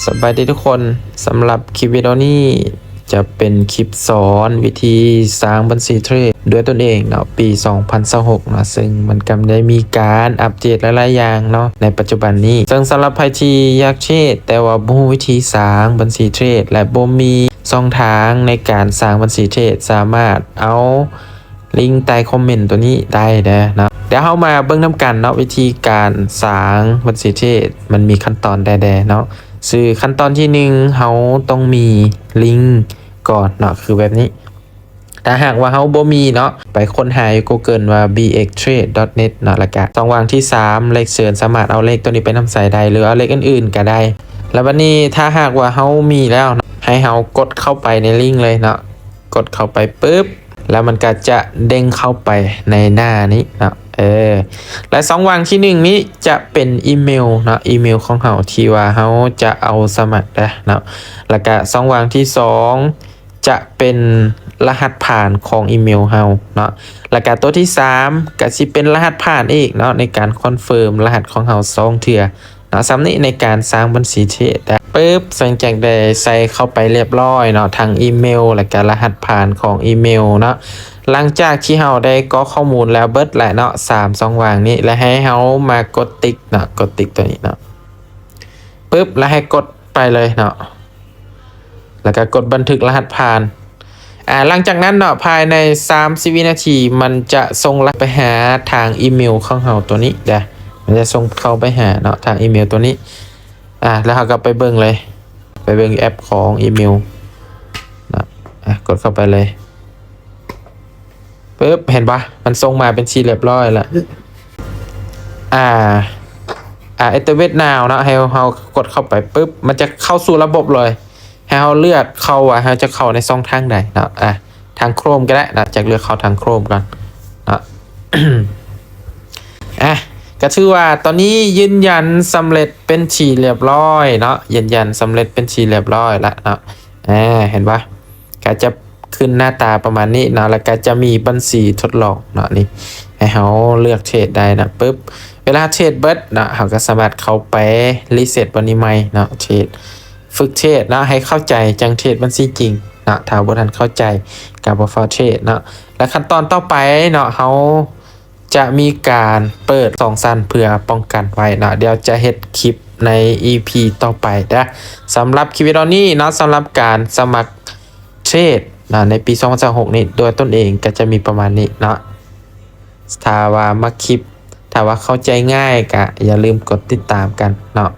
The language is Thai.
สบายดีทุกคนสำหรับคลิปวิดีโอนี้จะเป็นคลิปสอนวิธีสร้างบัญชีเทรดด้วยตนเองเนาะปี 2026เนาะซึ่งมันกำลังได้มีการอัปเดตหลายๆอย่างเนาะในปัจจุบันนี้ซึ่งสำหรับใครที่อยากเทรดแต่ว่าบ่รู้วิธีสร้างบัญชีเทรดและบ่มีช่องทางในการสร้างบัญชีเทรดสามารถเอาลิงก์ใต้คอมเมนต์ตัวนี้ได้เด้อเนาะเดี๋ยวเรามาเบิ่งนำกันเนาะวิธีการสร้างบัญชีเทรดมันมีขั้นตอนแด่ๆเนาะซึ่งขั้นตอนที่1เราต้องมีลิงก์ก่อนเนาะคือแบบนี้ถ้าหากว่าเราบ่มีเนาะไปค้นหาอยู่ Google ว่า bxtrade.net เนาะแล้วก็ช่องว่างที่3เลขเสริญสามารถเอาเลขตัวนี้ไปนำใส่ได้หรือเอาเลขอื่นๆก็ได้แล้วบัดนี้ถ้าหากว่าเรามีแล้วเนาะให้เรากดเข้าไปในลิงก์เลยเนาะกดเข้าไปปุ๊บแล้วมันก็จะเด้งเข้าไปในหน้านี้เนาะและช่องว่างที่1นี้จะเป็นอีเมลเนาะอีเมลของเราที่ว่าเราจะเอาสมัครเนาะแล้วก็ช่องว่างที่2จะเป็นรหัสผ่านของอีเมลเราเนาะแล้วก็ตัวที่3ก็สิเป็นรหัสผ่านอีกเนาะในการคอนเฟิร์มรหัสของเรา2เทื่อเนาะสำนี้ในการสร้างบัญชีเทรดปึ๊บสังเกตได้ใส่เข้าไปเรียบร้อยเนาะทางอีเมลและก็รหัสผ่านของอีเมลเนาะหลังจากที่เราได้กรอกข้อมูลแล้วเบิดแหละเนาะ3ช่องว่างนี้และให้เรามากดติ๊กเนาะกดติ๊กตัวนี้เนาะปึ๊บแล้วให้กดไปเลยเนาะแล้วก็กดบันทึกรหัสผ่านหลังจากนั้นเนาะภายใน30วินาทีมันจะส่งรหัสไปหาทางอีเมลของเราตัวนี้มันจะส่งเข้าไปหาเนาะทางอีเมลตัวนี้แล้วเราก็ไปเบิ่งเลยไปเบิ่งแอปของอีเมลนะกดเข้าไปเลยปึ๊บเห็นปะมันส่งมาเป็นชีเรียบร้อยแล้วactivate now เนาะให้เรากดเข้าไปปึ๊บมันจะเข้าสู่ระบบเลยให้เราเลือกเข้าว่าเราจะเข้าในช่องทางใดเนาะทาง Chrome ก็ได้นะจากเลือกเข้าทาง Chrome ก่อนเนาะ ก็ชื่อว่าตอนนี้ยืนยันสำเร็จเป็นที่เรียบร้อยเนาะยืนยันสำเร็จเป็นที่เรียบร้อยแล้วเนาะเห็นปะก็จะขึ้นหน้าตาประมาณนี้เนาะแล้วก็จะมีบัญชีทดลองเนาะนี่ให้เขาเลือกเทรดได้นะปึ๊บเวลาเทรดเบิดเนาะเขาก็สามารถเข้าไปรีเซ็ตวันนี้ใหม่เนาะเทรดฝึกเทรดเนาะให้เข้าใจจังเทรดบัญชีจริงเนาะถ้าบ่ทันเข้าใจกับบ่ฟ้าเทรดเนาะและขั้นตอนต่อไปเนาะเขาจะมีการเปิด2สั้นเพื่อป้องกันไว้เนาะเดี๋ยวจะเฮ็ดคลิปใน EP ต่อไปนะสำหรับคลิปวิดีโอนี้เนาะสำหรับการสมัครเทรดนะในปี2026นี้โดยตนเองก็จะมีประมาณนี้เนาะถ้าว่ามาคลิปถ้าว่าเข้าใจง่ายก็อย่าลืมกดติดตามกันเนาะ